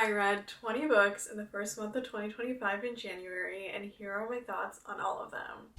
I read 20 books in the first month of 2025 in January, and here are my thoughts on all of them.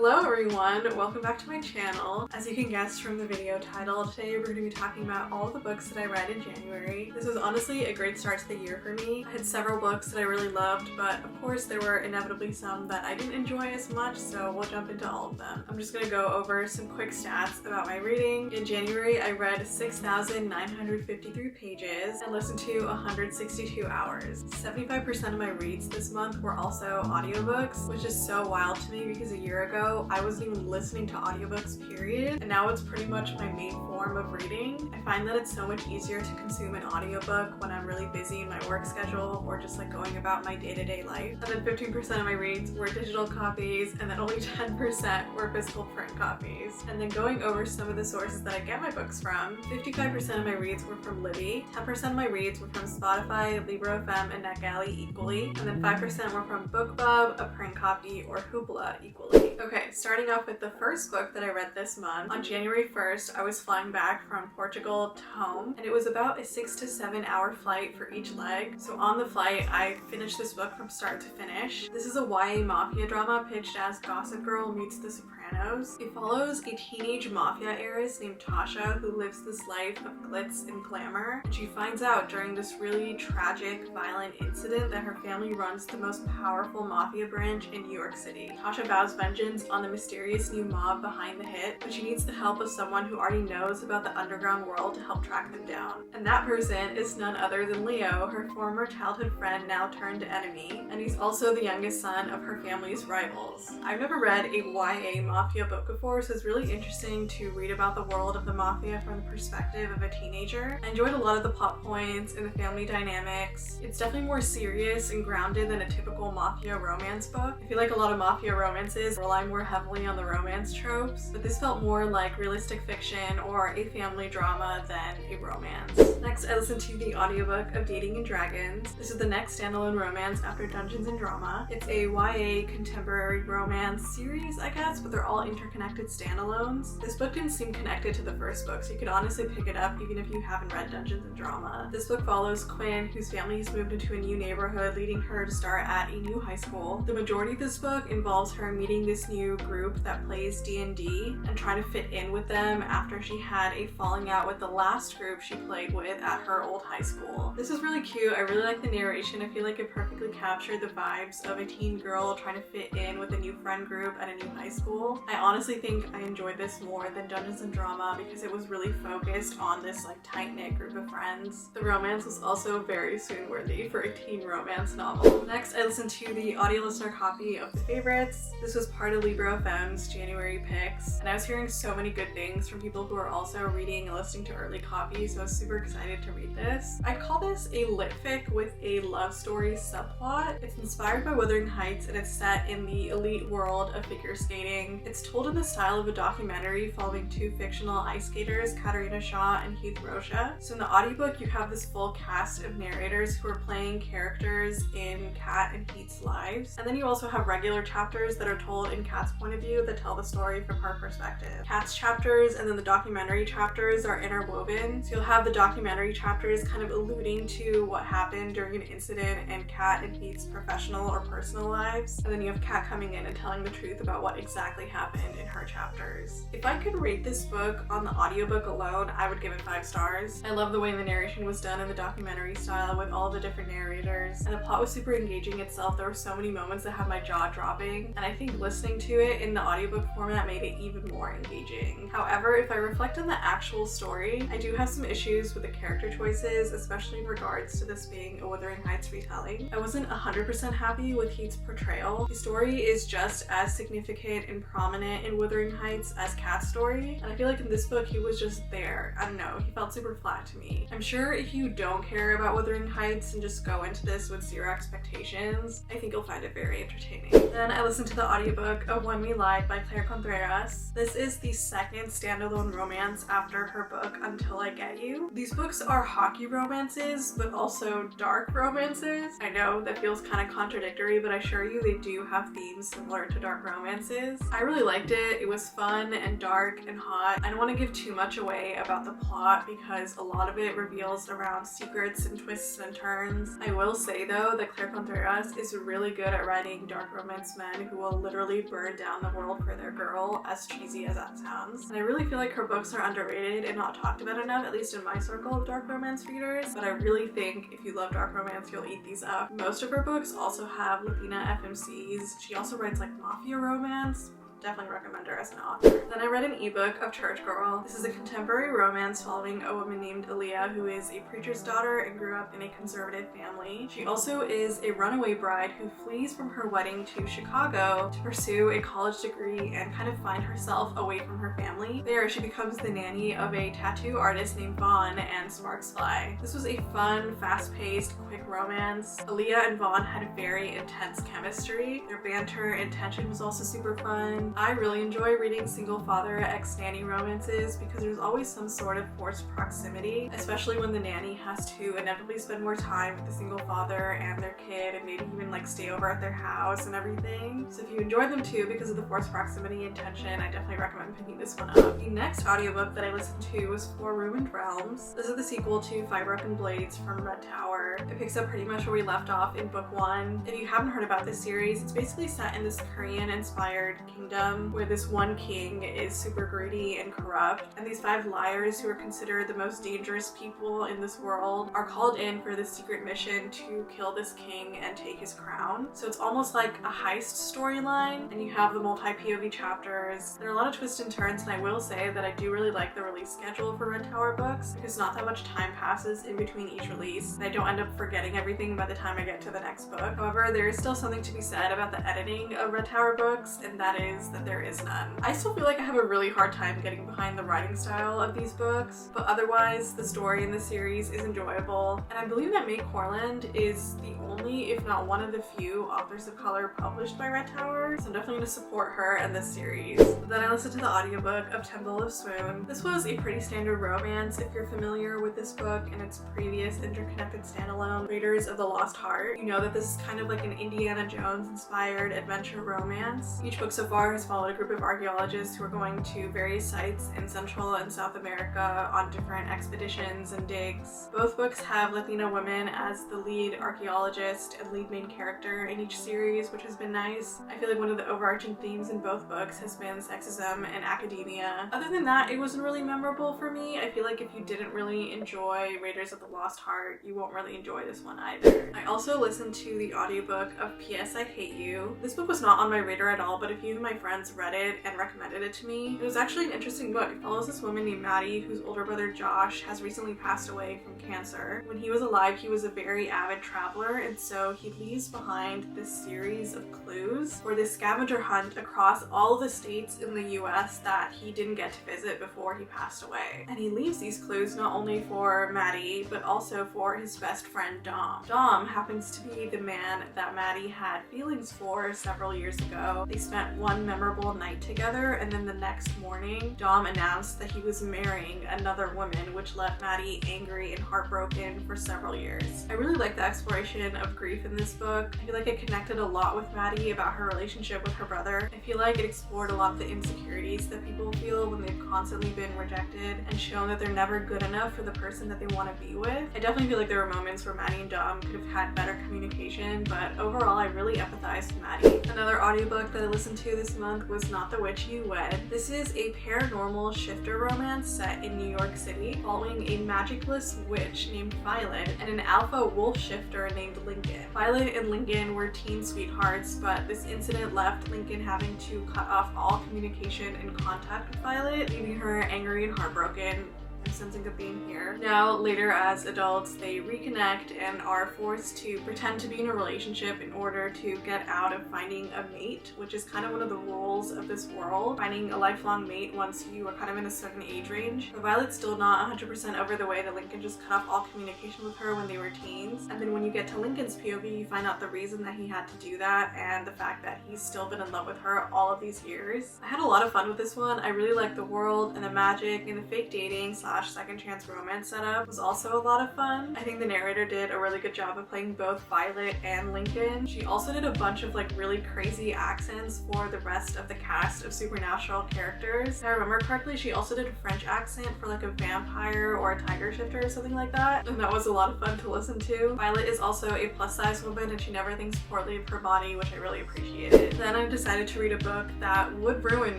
Hello everyone, welcome back to my channel. As you can guess from the video title, today we're going to be talking about all of the books that I read in January. This was honestly a great start to the year for me. I had several books that I really loved, but of course there were inevitably some that I didn't enjoy as much, so we'll jump into all of them. I'm just going to go over some quick stats about my reading. In January, I read 6,953 pages and listened to 162 hours. 75% of my reads this month were also audiobooks, which is so wild to me because a year ago I wasn't even listening to audiobooks, period, and now it's pretty much my main form of reading. I find that it's so much easier to consume an audiobook when I'm really busy in my work schedule or just like going about my day-to-day life. And then 15% of my reads were digital copies, and then only 10% were physical print copies. And then going over some of the sources that I get my books from, 55% of my reads were from Libby, 10% of my reads were from Spotify, Libro FM, and NetGalley equally, and then 5% were from BookBub, a print copy, or Hoopla equally. Okay, starting off with the first book that I read this month. On January 1st, I was flying back from Portugal to home, and it was about a 6 to 7 hour flight for each leg. So on the flight, I finished this book from start to finish. This is a YA mafia drama pitched as Gossip Girl meets The Sopranos. It follows a teenage mafia heiress named Tasha who lives this life of glitz and glamour, and she finds out during this really tragic, violent incident that her family runs the most powerful mafia branch in New York City. Tasha vows vengeance on the mysterious new mob behind the hit, but she needs the help of someone who already knows about the underground world to help track them down. And that person is none other than Leo, her former childhood friend now turned enemy, and he's also the youngest son of her family's rivals. I've never read a YA mafia book before, so it's really interesting to read about the world of the mafia from the perspective of a teenager. I enjoyed a lot of the plot points and the family dynamics. It's definitely more serious and grounded than a typical mafia romance book. I feel like a lot of mafia romances rely more heavily on the romance tropes, but this felt more like realistic fiction or a family drama than a romance. Next, I listened to the audiobook of Dating and Dragons. This is the next standalone romance after Dungeons and Drama. It's a YA contemporary romance series, I guess, but they're all interconnected standalones. This book didn't seem connected to the first book, so you could honestly pick it up even if you haven't read Dungeons and Drama. This book follows Quinn, whose family has moved into a new neighborhood, leading her to start at a new high school. The majority of this book involves her meeting this new group that plays D&D and trying to fit in with them after she had a falling out with the last group she played with at her old high school. This is really cute. I really like the narration. I feel like it perfectly captured the vibes of a teen girl trying to fit in with a new friend group at a new high school. I honestly think I enjoyed this more than Dungeons and Drama because it was really focused on this like tight-knit group of friends. The romance was also very swoon-worthy for a teen romance novel. Next, I listened to the audio listener copy of The Favorites. This was part of Libro FM's January picks, and I was hearing so many good things from people who are also reading and listening to early copies, so I was super excited to read this. I'd call this a lit fic with a love story subplot. It's inspired by Wuthering Heights, and it's set in the elite world of figure skating. It's told in the style of a documentary following two fictional ice skaters, Katarina Shaw and Heath Rocha. So in the audiobook, you have this full cast of narrators who are playing characters in Kat and Heath's lives, and then you also have regular chapters that are told in Kat's point of view that tell the story from her perspective. Kat's chapters and then the documentary chapters are interwoven, so you'll have the documentary chapters kind of alluding to what happened during an incident in Kat and Heath's professional or personal lives, and then you have Kat coming in and telling the truth about what exactly happened in her chapters. If I could rate this book on the audiobook alone, I would give it 5 stars. I love the way the narration was done in the documentary style with all the different narrators, and the plot was super engaging itself. There were so many moments that had my jaw dropping, and I think listening to it in the audiobook format made it even more engaging. However, if I reflect on the actual story, I do have some issues with the character choices, especially in regards to this being a Wuthering Heights retelling. I wasn't 100% happy with Heath's portrayal. His story is just as significant and prominent in Wuthering Heights as Kat's story, and I feel like in this book he was just there. I don't know, he felt super flat to me. I'm sure if you don't care about Wuthering Heights and just go into this with zero expectations, I think you'll find it very entertaining. Then I listened to the audiobook of of When We Lied by Claire Contreras. This is the second standalone romance after her book Until I Get You. These books are hockey romances, but also dark romances. I know that feels kind of contradictory, but I assure you they do have themes similar to dark romances. I really liked it. It was fun and dark and hot. I don't want to give too much away about the plot because a lot of it reveals around secrets and twists and turns. I will say though that Claire Contreras is really good at writing dark romance men who will literally burn down the world for their girl, as cheesy as that sounds. And I really feel like her books are underrated and not talked about enough, at least in my circle of dark romance readers, but I really think if you love dark romance, you'll eat these up. Most of her books also have Latina FMCs. She also writes like mafia romance. Definitely recommend her as an author. Then I read an ebook of Church Girl. This is a contemporary romance following a woman named Aaliyah who is a preacher's daughter and grew up in a conservative family. She also is a runaway bride who flees from her wedding to Chicago to pursue a college degree and kind of find herself away from her family. There, she becomes the nanny of a tattoo artist named Vaughn and sparks fly. This was a fun, fast-paced, quick romance. Aaliyah and Vaughn had very intense chemistry. Their banter and tension was also super fun. I really enjoy reading single father ex-nanny romances because there's always some sort of forced proximity, especially when the nanny has to inevitably spend more time with the single father and their kid and maybe even like stay over at their house and everything. So if you enjoy them too because of the forced proximity and tension, I definitely recommend picking this one up. The next audiobook that I listened to was Four Ruined Realms. This is the sequel to Five Broken Blades from Red Tower. It picks up pretty much where we left off in book 1. If you haven't heard about this series, it's basically set in this Korean-inspired kingdom where this one king is super greedy and corrupt, and these 5 liars who are considered the most dangerous people in this world are called in for this secret mission to kill this king and take his crown. So it's almost like a heist storyline, and you have the multi-POV chapters. There are a lot of twists and turns, and I will say that I do really like the release schedule for Red Tower books because not that much time passes in between each release, and I don't end up forgetting everything by the time I get to the next book. However, there is still something to be said about the editing of Red Tower books, and that is that there is none. I still feel like I have a really hard time getting behind the writing style of these books, but otherwise the story in the series is enjoyable, and I believe that May Corland is the only, if not one of the few, authors of color published by Red Tower, so I'm definitely going to support her and this series. Then I listened to the audiobook of Temple of Swoon. This was a pretty standard romance if you're familiar with this book and its previous interconnected standalone, Raiders of the Lost Heart. You know that this is kind of like an Indiana Jones inspired adventure romance. Each book so far has followed a group of archaeologists who are going to various sites in Central and South America on different expeditions and digs. Both books have Latina women as the lead archaeologist and lead main character in each series, which has been nice. I feel like one of the overarching themes in both books has been sexism and academia. Other than that, it wasn't really memorable for me. I feel like if you didn't really enjoy Raiders of the Lost Heart, you won't really enjoy this one either. I also listened to the audiobook of P.S. I Hate You. This book was not on my radar at all, but a few of my friends read it and recommended it to me. It was actually an interesting book. It follows this woman named Maddie whose older brother Josh has recently passed away from cancer. When he was alive, he was a very avid traveler, and so he leaves behind this series of clues for this scavenger hunt across all of the states in the US that he didn't get to visit before he passed away. And he leaves these clues not only for Maddie, but also for his best friend Dom. Dom happens to be the man that Maddie had feelings for several years ago. They spent one memorable night together, and then the next morning, Dom announced that he was marrying another woman, which left Maddie angry and heartbroken for several years. I really like the exploration of grief in this book. I feel like it connected a lot with Maddie about her relationship with her brother. I feel like it explored a lot of the insecurities that people feel when they've constantly been rejected and shown that they're never good enough for the person that they want to be with. I definitely feel like there were moments where Maddie and Dom could have had better communication, but overall I really empathized with Maddie. Another audiobook that I listened to this month was Not the Witch You Wed. This is a paranormal shifter romance set in New York City following a magicless witch named Violet and an alpha wolf shifter named Lincoln. Violet and Lincoln were teen sweethearts, but this incident left Lincoln having to cut off all communication and contact with Violet, leaving her angry and heartbroken I'm sensing a theme here. Now, later as adults, they reconnect and are forced to pretend to be in a relationship in order to get out of finding a mate, which is kind of one of the rules of this world, finding a lifelong mate once you are kind of in a certain age range. But Violet's still not 100% over the way that Lincoln just cut off all communication with her when they were teens. And then when you get to Lincoln's POV, you find out the reason that he had to do that and the fact that he's still been in love with her all of these years. I had a lot of fun with this one. I really liked the world and the magic, and the fake dating / second chance romance setup was also a lot of fun. I think the narrator did a really good job of playing both Violet and Lincoln. She also did a bunch of like really crazy accents for the rest of the cast of supernatural characters. If I remember correctly, she also did a French accent for like a vampire or a tiger shifter or something like that, and that was a lot of fun to listen to. Violet is also a plus-size woman and she never thinks poorly of her body, which I really appreciated. Then I decided to read a book that would ruin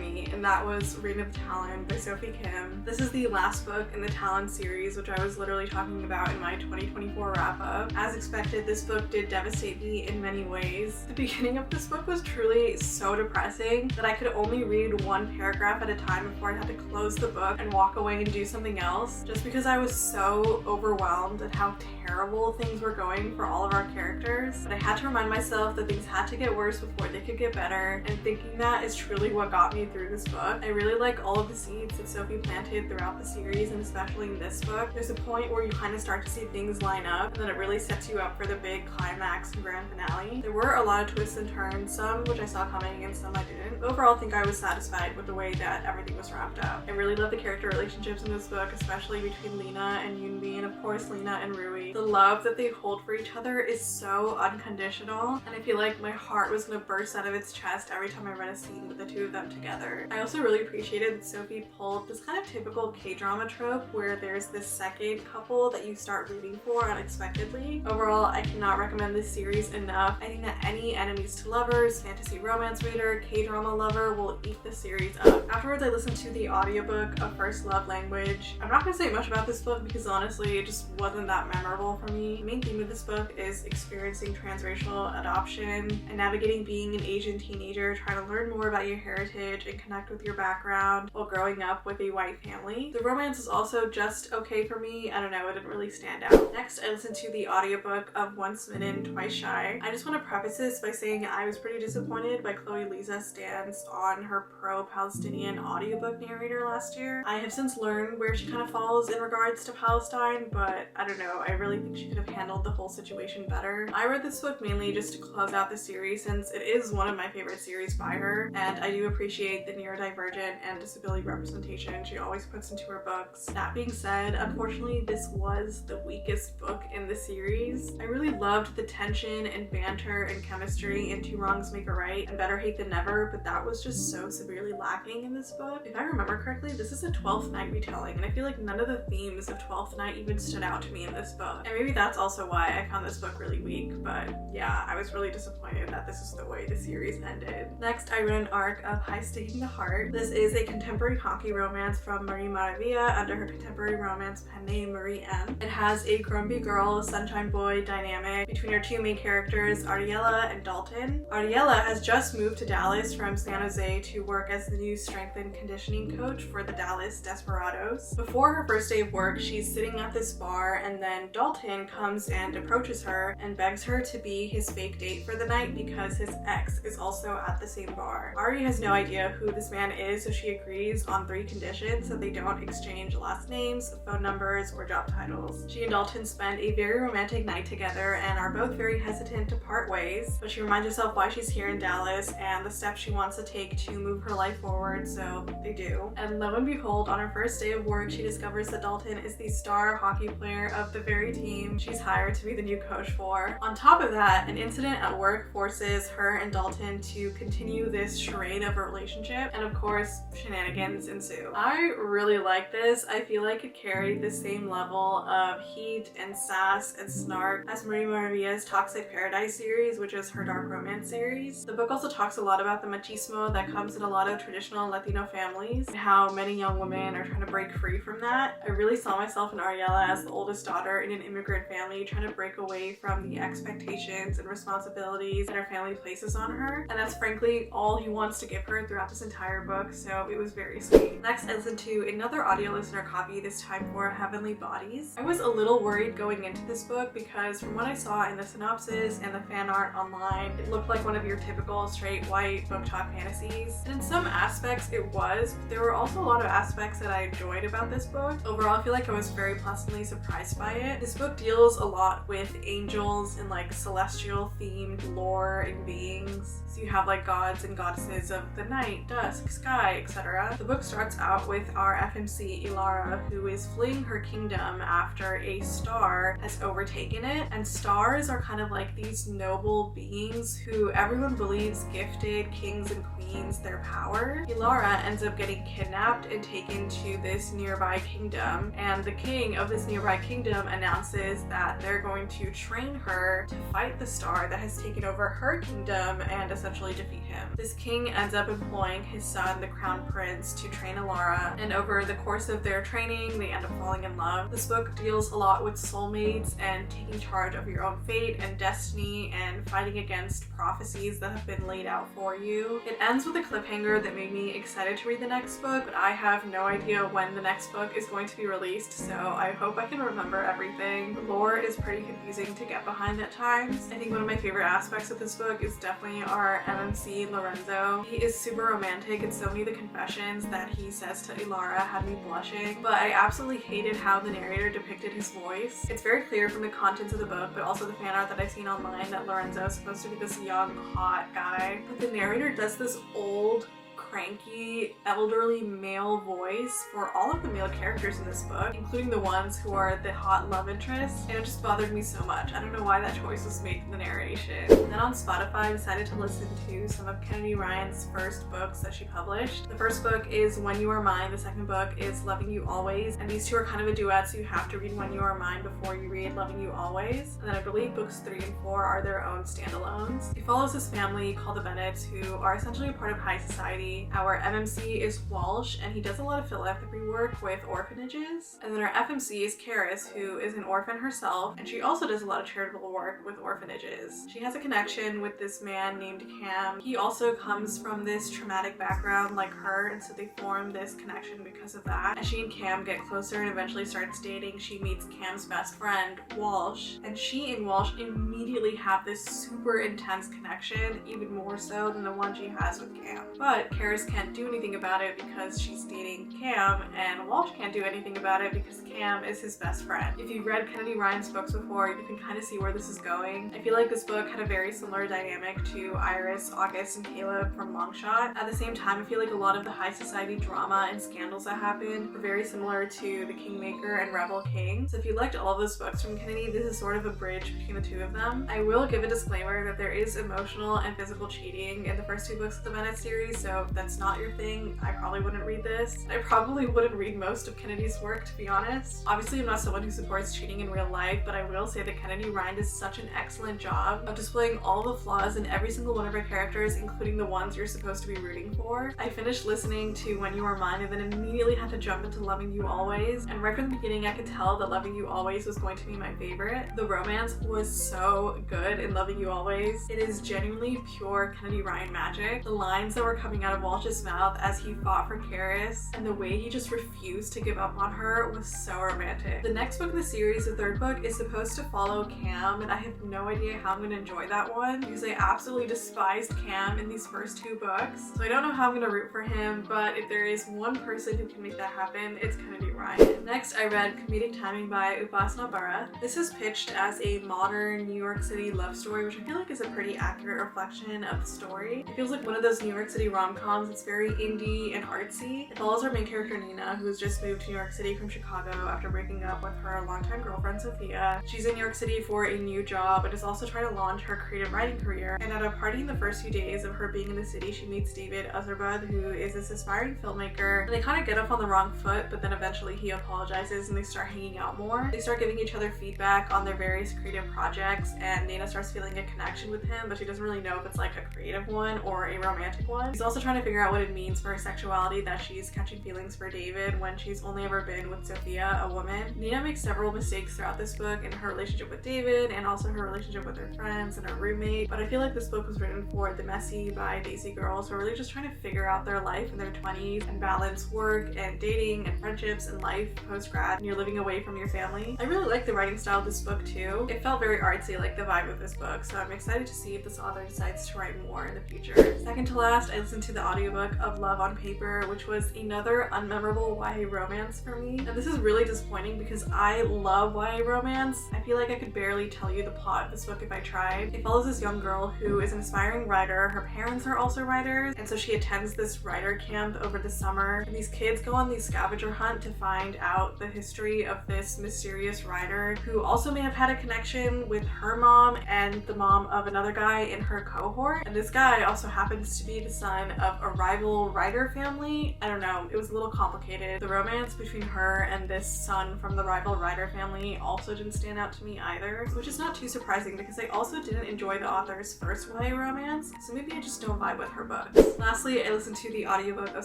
me, and that was Reign of Talon by Sophie Kim. This is the last book in the Talon series, which I was literally talking about in my 2024 wrap-up. As expected, this book did devastate me in many ways. The beginning of this book was truly so depressing that I could only read one paragraph at a time before I had to close the book and walk away and do something else, just because I was so overwhelmed at how terrible things were going for all of our characters. But I had to remind myself that things had to get worse before they could get better, and thinking that is truly what got me through this book. I really like all of the seeds that Sophie planted throughout the series, and especially in this book. There's a point where you kind of start to see things line up, and then it really sets you up for the big climax and grand finale. There were a lot of twists and turns, some which I saw coming and some I didn't. But overall, I think I was satisfied with the way that everything was wrapped up. I really love the character relationships in this book, especially between Lena and Yoonbi, and of course Lena and Rui. The love that they hold for each other is so unconditional, and I feel like my heart was gonna burst out of its chest every time I read a scene with the two of them together. I also really appreciated that Sophie pulled this kind of typical K-drama trope where there's this second couple that you start rooting for unexpectedly. Overall, I cannot recommend this series enough. I think that any enemies to lovers, fantasy romance reader, K-drama lover will eat this series up. Afterwards, I listened to the audiobook of First Love Language. I'm not gonna say much about this book because honestly, it just wasn't that memorable for me. The main theme of this book is experiencing transracial adoption and navigating being an Asian teenager, trying to learn more about your heritage and connect with your background while growing up with a white family. The romance is also just okay for me. I don't know, it didn't really stand out. Next, I listened to the audiobook of Once Smitten, Twice Shy. I just want to preface this by saying I was pretty disappointed by Chloe Liza's stance on her pro-Palestinian audiobook narrator last year. I have since learned where she kind of falls in regards to Palestine, but I don't know, I really think she could have handled the whole situation better. I read this book mainly just to close out the series since it is one of my favorite series by her, and I do appreciate the neurodivergent and disability representation she always puts into her books. That being said, unfortunately this was the weakest book in the series. I really loved the tension and banter and chemistry in Two Wrongs Make a Right and Better Hate Than Never, but that was just so severely lacking in this book. If I remember correctly, this is a 12th Night retelling, and I feel like none of the themes of 12th Night even stood out to me in this book. And maybe that's also why I found this book really weak, but yeah, I was really disappointed that this is the way the series ended. Next, I read an arc of High Stakes in the Heart. This is a contemporary hockey romance from Marie Maravilla under her contemporary romance pen name Marie M. It has a grumpy girl, sunshine boy dynamic between our two main characters, Ariella and Dalton. Ariella has just moved to Dallas from San Jose to work as the new strength and conditioning coach for the Dallas Desperados. Before her first day of work, she's sitting at this bar, and then Dalton comes and approaches her and begs her to be his fake date for the night because his ex is also at the same bar. Ari has no idea who this man is, so she agrees on 3 conditions: that they don't exchange last names, phone numbers, or job titles. She and Dalton spend a very romantic night together and are both very hesitant to part ways, but she reminds herself why she's here in Dallas and the steps she wants to take to move her life forward, so they do. And lo and behold, on her first day of work, she discovers that Dalton is the star hockey player of the very team she's hired to be the new coach for. On top of that, an incident at work forces her and Dalton to continue this charade of a relationship, and of course, shenanigans ensue. I really like this. I feel like it carried the same level of heat and sass and snark as Marie Maravilla's Toxic Paradise series, which is her dark romance series. The book also talks a lot about the machismo that comes in a lot of traditional Latino families and how many young women are trying to break free from that. I really saw myself in Ariella as the oldest daughter in an immigrant family trying to break away from the expectations and responsibilities that her family places on her, and that's frankly all he wants to give her throughout this entire book, so it was very sweet. Next, I listened to another audio listener copy this time for Heavenly Bodies. I was a little worried going into this book because from what I saw in the synopsis and the fan art online, it looked like one of your typical straight white booktok fantasies. And in some aspects it was, but there were also a lot of aspects that I enjoyed about this book. Overall, I feel like I was very pleasantly surprised by it. This book deals a lot with angels and like celestial themed lore and beings. So you have like gods and goddesses of the night, dusk, sky, etc. The book starts out with our FMC Ilara, who is fleeing her kingdom after a star has overtaken it. And stars are kind of like these noble beings who everyone believes gifted kings and queens their power. Ilara ends up getting kidnapped and taken to this nearby kingdom, and the king of this nearby kingdom announces that they're going to train her to fight the star that has taken over her kingdom and essentially defeat him. This king ends up employing his son, the crown prince, to train Ilara, and over the course of their training they end up falling in love. This book deals a lot with soulmates and taking charge of your own fate and destiny and fighting against prophecies that have been laid out for you. It ends with a cliffhanger that made me excited to read the next book, but I have no idea when the next book is going to be released, so I hope I can remember everything. The lore is pretty confusing to get behind at times. I think one of my favorite aspects of this book is definitely our MMC Lorenzo. He is super romantic, and so many of the confessions that he says to Ilara had me blushing, but I absolutely hated how the narrator depicted his voice. It's very clear from the contents of the book, but also the fan art that I've seen online, that Lorenzo is supposed to be this young, hot guy, but the narrator does this old, cranky, elderly male voice for all of the male characters in this book, including the ones who are the hot love interests, and it just bothered me so much. I don't know why that choice was made in the narration. Then on Spotify, I decided to listen to some of Kennedy Ryan's first books that she published. The first book is When You Are Mine, the second book is Loving You Always, and these two are kind of a duet, so you have to read When You Are Mine before you read Loving You Always. And then I believe books 3 and 4 are their own standalones. It follows this family called the Bennetts, who are essentially a part of high society. Our MMC is Walsh, and he does a lot of philanthropy work with orphanages. And then our FMC is Karis, who is an orphan herself, and she also does a lot of charitable work with orphanages. She has a connection with this man named Cam. He also comes from this traumatic background like her, and so they form this connection because of that. As she and Cam get closer and eventually starts dating, she meets Cam's best friend, Walsh, and she and Walsh immediately have this super intense connection, even more so than the one she has with Cam. But Karis can't do anything about it because she's dating Cam, and Walsh can't do anything about it because Cam is his best friend. If you've read Kennedy Ryan's books before, you can kind of see where this is going. I feel like this book had a very similar dynamic to Iris, August, and Caleb from Longshot. At the same time, I feel like a lot of the high society drama and scandals that happened were very similar to The Kingmaker and Rebel King. So if you liked all of those books from Kennedy, this is sort of a bridge between the two of them. I will give a disclaimer that there is emotional and physical cheating in the first two books of the Bennett series, so if that's not your thing, I probably wouldn't read this. I probably wouldn't read most of Kennedy's work, to be honest. Obviously, I'm not someone who supports cheating in real life, but I will say that Kennedy Ryan does such an excellent job of displaying all the flaws in every single one of her characters, including the ones you're supposed to be rooting for. I finished listening to When You Are Mine and then immediately had to jump into Loving You Always, and right from the beginning I could tell that Loving You Always was going to be my favorite. The romance was so good in Loving You Always. It is genuinely pure Kennedy Ryan magic. The lines that were coming out of Walsh's mouth as he fought for Karis and the way he just refused to give up on her was so romantic. The next book in the series, the third book, is supposed to follow Cam, and I have no idea how I'm going to enjoy that one because I absolutely despised Cam in these first two books. So I don't know how I'm going to root for him, but if there is one person who can make that happen, it's Kennedy Ryan. Next, I read Comedic Timing by Upasana Bara. This is pitched as a modern New York City love story, which I feel like is a pretty accurate reflection of the story. It feels like one of those New York City rom-coms. It's very indie and artsy. It follows our main character Nina, who has just moved to New York City from Chicago after breaking up with her longtime girlfriend Sophia. She's in New York City for a new job and is also trying to launch her creative writing career. And at a party in the first few days of her being in the city, she meets David Azerbud, who is this aspiring filmmaker. And they kind of get off on the wrong foot, but then eventually he apologizes and they start hanging out more. They start giving each other feedback on their various creative projects, and Nina starts feeling a connection with him, but she doesn't really know if it's like a creative one or a romantic one. She's also trying to figure figure out what it means for her sexuality that she's catching feelings for David when she's only ever been with Sophia, a woman. Nina makes several mistakes throughout this book in her relationship with David and also her relationship with her friends and her roommate, but I feel like this book was written for the messy bi-Daisy girls who are really just trying to figure out their life in their 20s and balance work and dating and friendships and life post-grad and you're living away from your family. I really like the writing style of this book too. It felt very artsy, like the vibe of this book, so I'm excited to see if this author decides to write more in the future. Second to last, I listened to the audiobook of Love on Paper, which was another unmemorable YA romance for me. And this is really disappointing because I love YA romance. I feel like I could barely tell you the plot of this book if I tried. It follows this young girl who is an aspiring writer. Her parents are also writers, and so she attends this writer camp over the summer. And these kids go on these scavenger hunt to find out the history of this mysterious writer who also may have had a connection with her mom and the mom of another guy in her cohort. And this guy also happens to be the son of a rival writer family. I don't know, it was a little complicated. The romance between her and this son from the rival writer family also didn't stand out to me either, which is not too surprising because I also didn't enjoy the author's first YA romance, so maybe I just don't vibe with her books. Lastly, I listened to the audiobook of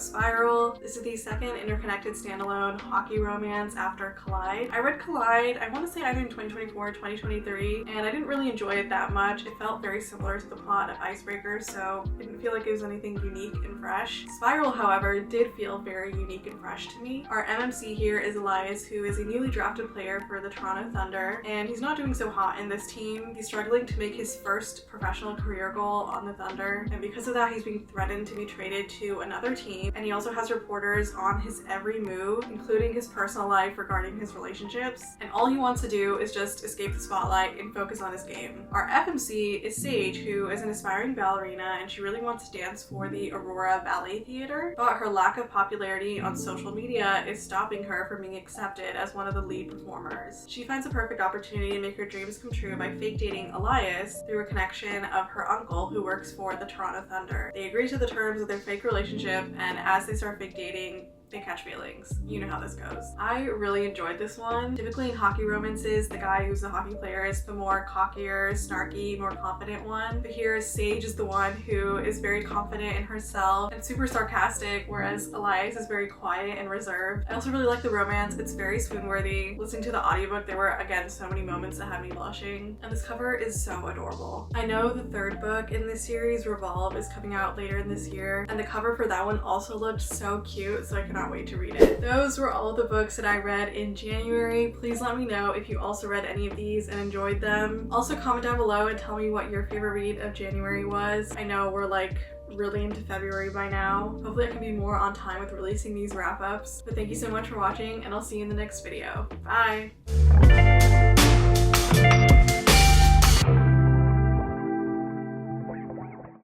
Spiral. This is the second interconnected standalone hockey romance after Collide. I read Collide, I want to say either in 2024 or 2023, and I didn't really enjoy it that much. It felt very similar to the plot of Icebreaker, so I didn't feel like it was anything unique and fresh. Spiral, however, did feel very unique and fresh to me. Our MMC here is Elias, who is a newly drafted player for the Toronto Thunder, and he's not doing so hot in this team. He's struggling to make his first professional career goal on the Thunder, and because of that, he's being threatened to be traded to another team, and he also has reporters on his every move, including his personal life regarding his relationships, and all he wants to do is just escape the spotlight and focus on his game. Our FMC is Sage, who is an aspiring ballerina, and she really wants to dance for the Aurora Ballet Theater, but her lack of popularity on social media is stopping her from being accepted as one of the lead performers. She finds a perfect opportunity to make her dreams come true by fake dating Elias through a connection of her uncle who works for the Toronto Thunder. They agree to the terms of their fake relationship, and as they start fake dating, they catch feelings. You know how this goes. I really enjoyed this one. Typically in hockey romances, the guy who's the hockey player is the more cockier, snarky, more confident one. But here, Sage is the one who is very confident in herself and super sarcastic, whereas Elias is very quiet and reserved. I also really like the romance. It's very swoon-worthy. Listening to the audiobook, there were, again, so many moments that had me blushing. And this cover is so adorable. I know the third book in this series, Revolve, is coming out later in this year, and the cover for that one also looked so cute, so I cannot wait to read it. Those were all the books that I read in January. Please let me know if you also read any of these and enjoyed them. Also comment down below and tell me what your favorite read of January was. I know we're like really into February by now. Hopefully I can be more on time with releasing these wrap-ups. But thank you so much for watching, and I'll see you in the next video. Bye!